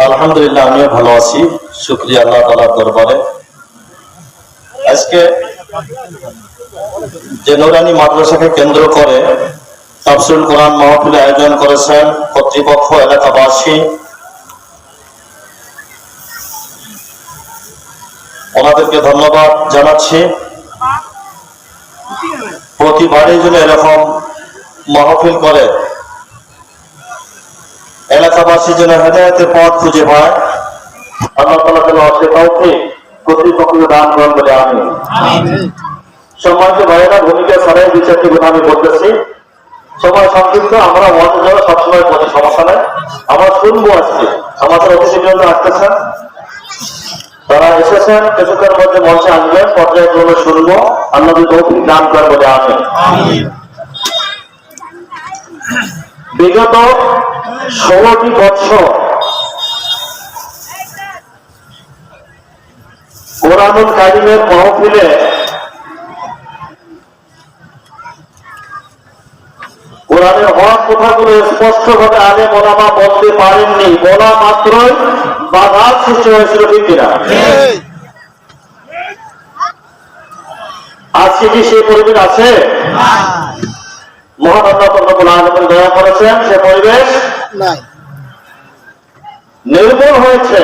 আলহামদুলিল্লাহ, আমিও ভালো আছি। শুকরিয়া আল্লাহ তাআলার দরবারে। আজকে যে নুরানি মাদ্রাসাকে কেন্দ্র করে তাফসীরুল কোরআন মাহফিল আয়োজন করেছেন কর্তৃপক্ষ, এলাকাবাসী, ওনাদেরকে ধন্যবাদ জানাচ্ছি। প্রতিবারই যেন এরকম মাহফিল করে এলাকাবাসী যেন হেদায়েতের পথ খুঁজে পায়, আল্লাহ তাআলা যেন সে তৌফিক কর্তৃপক্ষকে দান করেন বলে আমিন। সম্মানিত ভাইয়েরা, ভূমিকা ছাড়াই দুই চারটি কথা আমি বলতেছি। সময় সংক্ষিপ্ত, আমরা ওয়াজ সবসময় বলি, সমস্যা নেই। আমরা শুনবো। আজকে আমাদের অতিথিবৃন্দ আসতেছেন, তারা এসেছেন, কিছুক্ষণের মধ্যে মঞ্চে আসবেন, পর্যায়ক্রমে শুনবো। আল্লাহ তৌফিক দান করেন বলে আমিন। বিগত 16টি বছর কোরআনুল কারীমের মাহফিলে কোরআনের হক কথাগুলো স্পষ্টভাবে আলেম ওলামা বলতে পারেননি, বলা মাত্রই বাধা সৃষ্টি হয়েছিল, ঠিক কিনা? আজকে কি সেই পরিবেশ আছে? মহান আল্লাহ রব্বুল আলামিন দয়া করেছেন, সে পরিবেশ নির্মূল হয়েছে।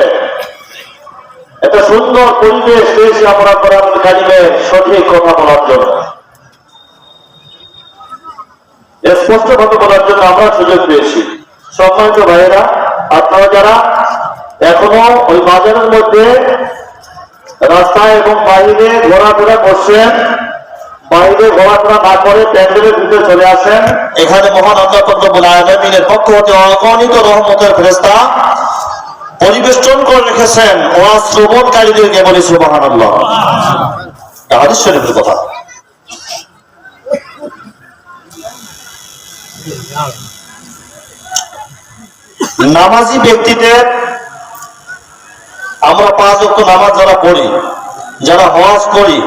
একটা সুন্দর পরিবেশ পেয়েছি আমরা কোরআনুল কারীমের সঠিক কথা বলার জন্য, স্পষ্টভাবে বলার জন্য আমরা সুযোগ পেয়েছি। সম্মানিত ভাইয়েরা, আপনারা যারা এখনো ওই বাজারের মধ্যে রাস্তায় এবং বাইরে ঘোরাফেরা করছেন, বাইরে ঘোরাফেরা না করে প্যান্ডেলের ভিতরে চলে আসেন। এখানে মহান আল্লাহ রব্বুল আলামিনের পক্ষ হতে অগণিত রহমতের ফেরেশতা পরিবেষ্টন করে রেখেছেন ওয়াজ শ্রবণকারীদেরকে। বলি সুবহানাল্লাহ। হাদিস শরীফের কথা। নামাজি ব্যক্তিদের, আমরা 5 ওয়াক্ত নামাজ যারা পড়ি, যারা হজ করি,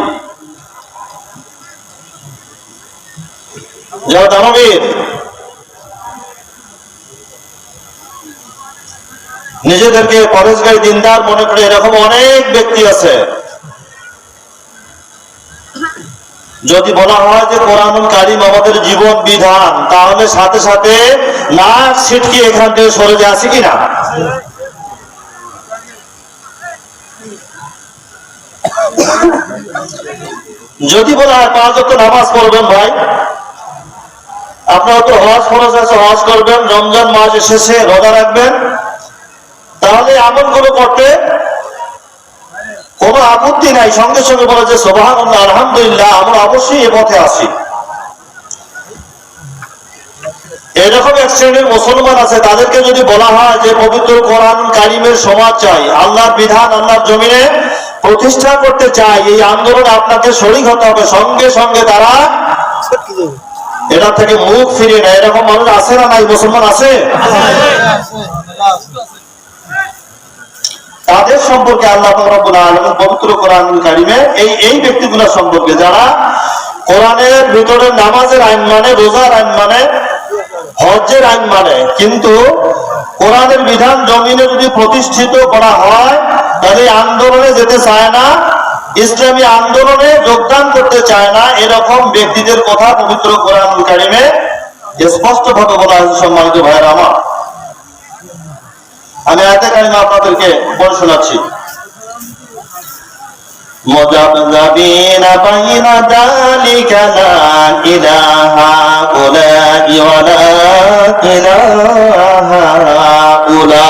যারা দানবীর, নিজেদেরকে পরেশগারী দিনদার মনে করে এরকম অনেক ব্যক্তি আছে। যদি বলা হয় যে কোরআনুল কারীম আমাদের জীবন বিধান, তাহলে সাথে সাথে নাক ছিটকে এখান থেকে সরে যায়, আছে কিনা? যদি বলা হয় 5 ওয়াক্ত নামাজ পড়বেন, ভাই আপনারা তো হজ ফরজ আছে, হজ করবেন, রমজান মাস এসেছে, রোজা রাখবেন, তাহলে আমলগুলো করতে কোনো আপত্তি নাই। সঙ্গে সঙ্গে বলা যে সুবহানাল্লাহ, আলহামদুলিল্লাহ, আমরা অবশ্যই এ পথে আছি। এরকম এক শ্রেণীর মুসলমান আছে, তাদেরকে যদি বলা হয় যে পবিত্র কোরআনুল কারীমের সমাজ চাই, আল্লাহর বিধান আল্লাহর জমিনে প্রতিষ্ঠা করতে চাই, এই আন্দোলন আপনাকে শরীক হতে হবে, সঙ্গে সঙ্গে তারা এটা থেকে মুখ ফিরিয়ে নেয়। এরকম মানুষ আছে না নাই? মুসলমান আছে। তাদের সম্পর্কে আল্লাহ রাব্বুল আলামিন পবিত্র কোরআনুল কারীমে এই ব্যক্তিগুলোর সম্পর্কে যারা কোরআনের ভিতরে নামাজের আইন মানে, রোজার আইন মানে, হজ্জের আইন মানে, কিন্তু কোরআনের বিধান জমিনে যদি প্রতিষ্ঠিত করা হয় তাহলে আন্দোলনে যেতে চায় না, ইসলামী আন্দোলনে যোগদান করতে চায় না, এরকম ব্যক্তিদের কথা পবিত্র কোরআনুল কারীমে স্পষ্টভাবে বলা হয়েছে। সম্মানিত ভাইয়েরা আমার, আমি আয়াতে কারিমা আপনাদেরকে পড়ে শোনাচ্ছি। মুযাবযাবিনা বাইনা যালিকা লা ইলাহা উলাই ওয়া লা ইলাহা উলা।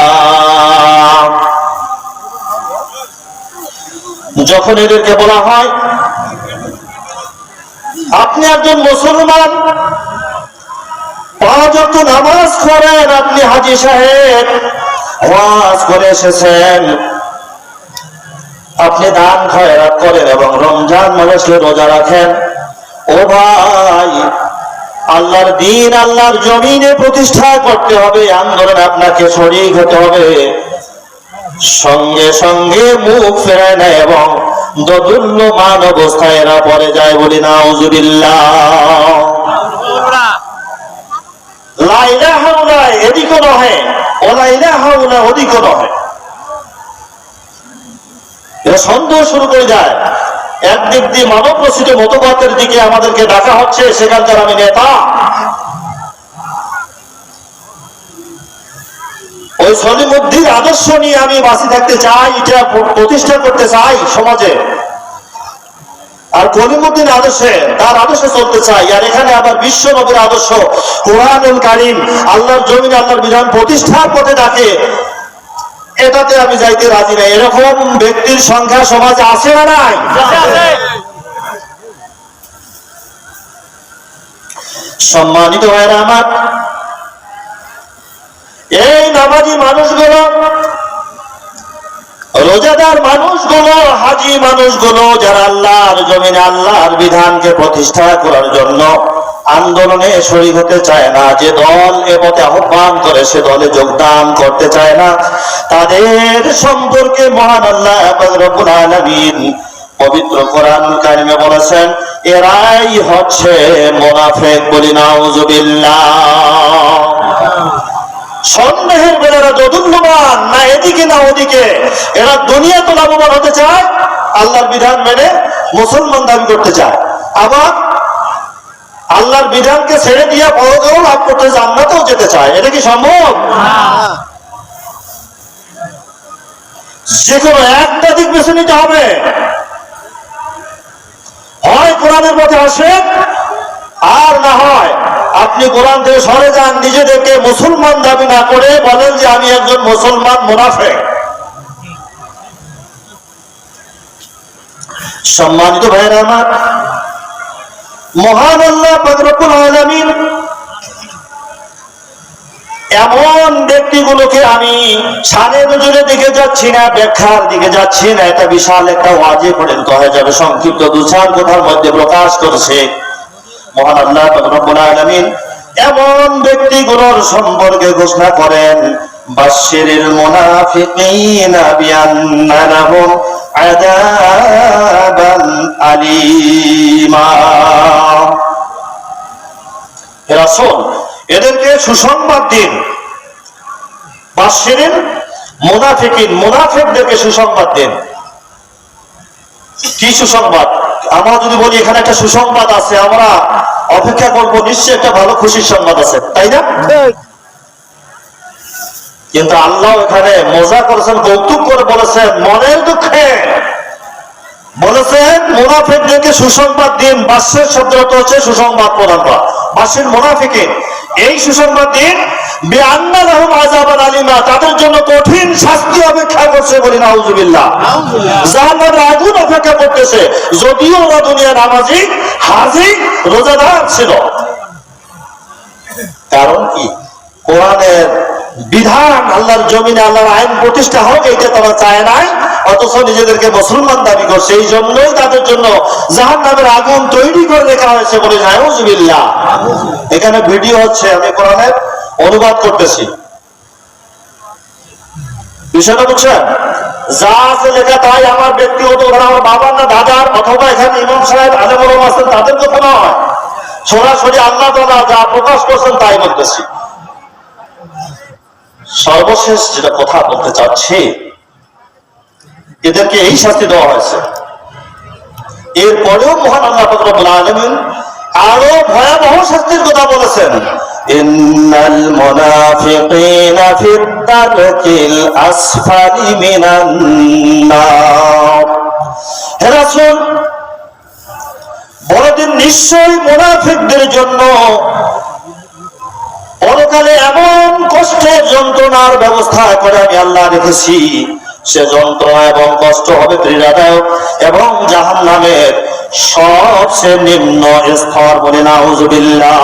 যখন এদেরকে বলা হয় আপনি একজন মুসলমান, 5 ওয়াক্ত নামাজ পড়েন, আপনি হাজী সাহেব ওয়াজ করে এসেছেন, আপনি দান খয়রাত করেন এবং রমজান মাসে রোজা রাখেন, ও ভাই, আল্লাহর দ্বীন আল্লাহর জমিনে প্রতিষ্ঠা করতে হবে, আন্দোলন আপনাকে শরীক হতে হবে। সঙ্গে সঙ্গে মুখ ফেরায় নেয় এবং দোদুল্যমান অবস্থায় এরা পড়ে যায়। বলি নাউযুবিল্লাহ। লা ইলাহা ইল্লাল্লাহ এদিকও নহে, ওয়া লা ইলাহা ইল্লাল্লাহ ওদিকও নহে। এরা সন্দেহ শুরু করে যায়। একদিক দিয়ে মানব রচিত মতবাদের দিকে আমাদেরকে ডাকা হচ্ছে, সেখানকার আমি নেতা। ওই সলিমুদ্দিন আদর্শ নিয়ে আমি বাঁচি থাকতে চাই, এটা প্রতিষ্ঠা করতে চাই সমাজে, আর কলিমুদ্দিন আদর্শে তার আদর্শে চলতে চাই। আর এখানে আবার বিশ্ব নবীর আদর্শ, কোরআনুল কারীম, আল্লাহর জমিনে আল্লাহর বিধান প্রতিষ্ঠার পথে ডাকে, এটাতে আমি যাইতে রাজি নাই। এরকম ব্যক্তির সংখ্যা সমাজে আছে না নাই? সম্মানিত ভাইরা আমার, এই নামাজি মানুষগুলো, রোজাদার মানুষগুলো, হাজি মানুষগুলো, যারা আল্লাহর জমিনে আল্লাহর বিধানকে প্রতিষ্ঠা করার জন্য আন্দোলনে শরীক হতে চায় না, যে দল এ পথে আহ্বান করে সে দলে যোগদান করতে চায় না, তাদের সম্পর্কে মহান আল্লাহ পাক রব্বুল আলামিন পবিত্র কোরআনুল কারীমে বলেছেন, এরাই হচ্ছে মুনাফিক। বলি নাউযুবিল্লাহ। সন্দেহের বেলারা দোদুল্যমান, না এদিকে না ওদিকে। এরা দুনিয়া তো লাভবান হতে চায়, আল্লাহর বিধান মেনে মুসলমান দাবি করতে চায়, আবার আল্লাহর বিধানকে ছেড়ে দিয়ে পরকাল লাভ করতে জান্নাতেও যেতে চায়। এটা কি সম্ভব? যে কোনো একটা দিক বেছে নিতে হবে। হয় কোরআনের পথে আসেন, আর না হয় আপনি কোরআন থেকে সরে যান, নিজেদেরকে মুসলমান দাবি না করে বলেন যে আমি একজন মুসলমান মুনাফিক। সম্মানিত ভাইরা আমার, মহান আল্লাহ পাক রব্বুল আলামিন এমন ব্যক্তিগুলোকে, আমি শানে নজরে দিকে যাচ্ছি না, ব্যাখ্যার দিকে যাচ্ছি না, এটা বিশাল একটা ওয়াজে পরিণত হয়ে যাবে, সংক্ষিপ্ত দু-চার কথার মধ্যে প্রকাশ করছে। মহান আল্লাহ পাক রব্বুল আলামিন এমন ব্যক্তিগুলোর সম্পর্কে ঘোষণা করেন, বাশশিরিল মুনাফিকিনা বিআন্না লাহুম আযাবান আলীমা। হে রাসূল, এদেরকে সুসংবাদ দিন। বাশশিরিল মুনাফিকিন, মুনাফিকদেরকে সুসংবাদ দিন। কি সুসংবাদ? আমরা যদি বলি এখানে একটা সুসংবাদ আছে, আমরা অপেক্ষা করবো নিশ্চয়ই একটা ভালো খুশির সংবাদ আছে, তাই না? কিন্তু আল্লাহ এখানে মজা করেছেন, কৌতুক করে বলেছেন, মনের দুঃখে বলেছেন মুনাফিকদেরকে সুসংবাদ দিন। বাশশির শব্দটা হচ্ছে সুসংবাদ প্রদান করা, বাশশির মুনাফিকিন, এই সুসংবাদ দিন বিআন্না লাহুম আযাবান আলীমা, তাদের জন্য কঠিন শাস্তি অপেক্ষা করছে। বলি নাউযুবিল্লাহ। জাহান্নামের আগুন অপেক্ষা করতেছে। যদিও ওরা দুনিয়া নামাজি, হাজি, রোজাদার ছিল। কারণ কি? কোরআনের বিধান, আল্লাহর জমিনে আল্লাহর আইন প্রতিষ্ঠা হোক, এইটা তারা চায় নাই, অথচ নিজেদেরকে মুসলমান দাবি করছে। এই জন্যই তাদের জন্য জাহান্নামের আগুন তৈরি করে রেখা হয়েছে। বলে নাউযুবিল্লাহ। এখানে ভিডিও হচ্ছে, আমি কোরআনের অনুবাদ করতেছি। বিষয়টা বুঝছেন? যা আছে লেখা তাই আমার ব্যক্তিগত, আমার বাবার না দাদার, অথবা এখানে ইমাম সাহেব আলেম ওলামা আছেন তাদের কথা নয়, সরাসরি আল্লাহ তাআলা যা প্রকাশ করছেন তাই বলতেছি। সর্বশেষ যেটা কথা বলতে চাচ্ছি, এদেরকে এই শাস্তি দেওয়া হয়েছে। এরপরেও মহান আল্লাহ পাক রব্বুল আলামিন আরো ভয়াবহ শাস্তির কথা বলেছেন, ইন্নাল মুনাফিকিনা ফিদ দারকিল আসফালি মিনান নার। হে রাসূল, বড়দিন নিশ্চয়ই মুনাফিকদের জন্য পরকালে এমন কষ্টের যন্ত্রণার ব্যবস্থা করে আমি আল্লাহ রেখেছি, সে যন্ত্রণা এবং কষ্ট হবে পীড়াদায়ক এবং জাহান্নামের সবচেয়ে নিম্ন স্তর। বলে নাউযুবিল্লাহ।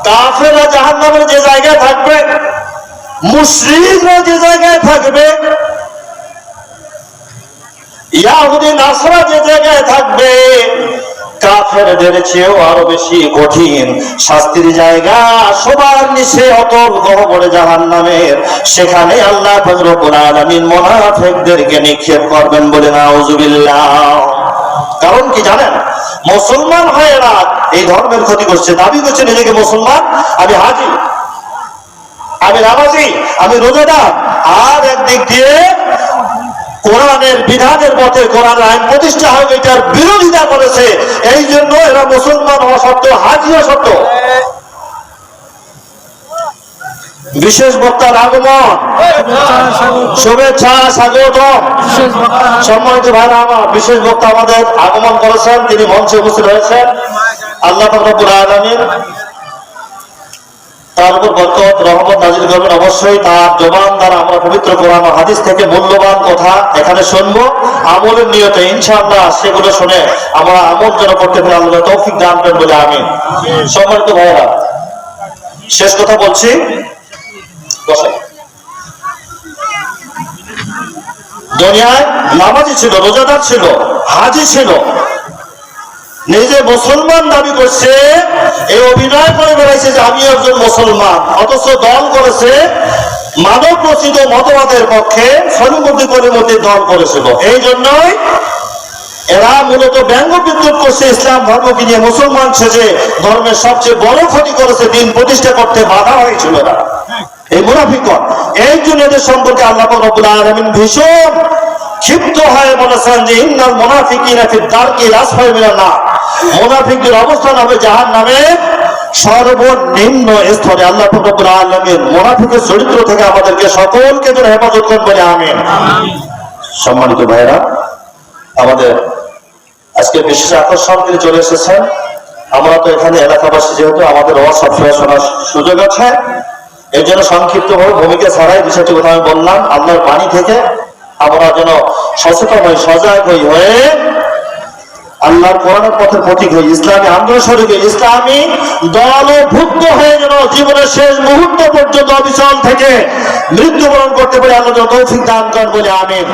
কাফেররা জাহান্নামের যে জায়গায় থাকবে, মুশরিকরা যে জায়গায় থাকবে, ইহুদি নাসরা যে জায়গায় থাকবে, কাফেরদের চেয়েও আরো বেশি কঠিন শাস্তির জায়গা, সবার নিচে অতল গহ্বরে জাহান্নামের, সেখানে আল্লাহ পাক রব্বুল আলামিন মুনাফিকদেরকে নিক্ষেপ করবেন। বলে নাউযুবিল্লাহ। কারণ কি জানেন? মুসলমান হয়ে এরা এই ধর্মের ক্ষতি করছে, দাবি করছে নিজেকে মুসলমান, আমি হাজি, আমি নামাজি, আমি রোজাদার, আর একদিক দিয়ে কোরআনে কোরআনের বিধানের পথে কোরআন আইন প্রতিষ্ঠা হোক এটার বিরোধিতা করেছে। এই জন্য এরা মুসলমান হওয়া সত্ত্বেও হাজি হওয়া সত্ত্বেও বিশেষ বক্তার আগমন, শুভেচ্ছা, স্বাগত। সম্মানিত ভাইরা আমার, বিশেষ বক্তা আমাদের আগমন করেছেন, তিনি মঞ্চে উপস্থিত হয়েছেন। আল্লাহ পাক রব্বুল আলামিন তার উপর বরকত রহমত নাজিল করবেন। অবশ্যই তার জবান দ্বারা আমরা পবিত্র কোরআন ও হাদিস থেকে মূল্যবান কথা এখানে শুনবো আমলের নিয়তে, ইনশাআল্লাহ সেগুলো শুনে আমরা আমল যেন করতে পারি, আল্লাহ তৌফিক দান করেন বলে আমিন। সম্মানিত ভাইরা, শেষ কথা বলছি, দুনিয়ায় নামাজি ছিল, রোজাদার ছিল, হাজি ছিল, নিজে মুসলমান দাবি করছে, এই অভিনয় করে বেড়াইছে যে আমি একজন মুসলমান, অথচ দল করেছে মানব রচিত মতবাদের পক্ষে, সর্বমুখী পরিমতি দল করেছিল। এই জন্যই এরা মূলত ব্যঙ্গ বিদ্রুপ করছে ইসলাম ধর্মকে নিয়ে। মুসলমান সেজে ধর্মের সবচেয়ে বড় ক্ষতি করেছে, দিন প্রতিষ্ঠা করতে বাধা হয়েছিল না এই মুনাফিকগণ। এই জন্য এদের সম্পর্কে আল্লাহ পাক রব্বুল আলামিন ভীষণ ক্ষিপ্ত হয়ে বলেছেন যে ইন্নাল মুনাফিকিনা ফি দারকিল আসফালি মিনান নার, মুনাফিকদের অবস্থান হবে জাহান্নামের সর্বনিম্ন স্তরে। আল্লাহ পাক রব্বুল আলামিন মুনাফিকের চরিত্র থেকে আমাদেরকে সকলকে যেন হেফাজত করেন বলে আমিন। সম্মানিত ভাইরা, আমাদের আজকে বিশেষ আকর্ষণ করে চলে এসেছেন। আমরা তো এখানে এলাকাবাসী, যেহেতু আমাদের ওয়াজ সবসময় শোনার সুযোগ আছে, এই জন্য সংক্ষিপ্তভাবে ভূমিকা ছাড়াই বিষয়টি কথা আমি বললাম। আল্লাহর বাণী থেকে আমরা যেন সচেতন হই, সজাগ হয়ে আল্লাহর কোরআনের পথের প্রতীক হই, ইসলামী আন্দোলন শরীরে ইসলামী দলভুক্ত হয়ে যেন জীবনের শেষ মুহূর্ত পর্যন্ত অবিচল থেকে মৃত্যুবরণ করতে পারি। আল্লাহ তৌফিক দান করেন বলে আমিন।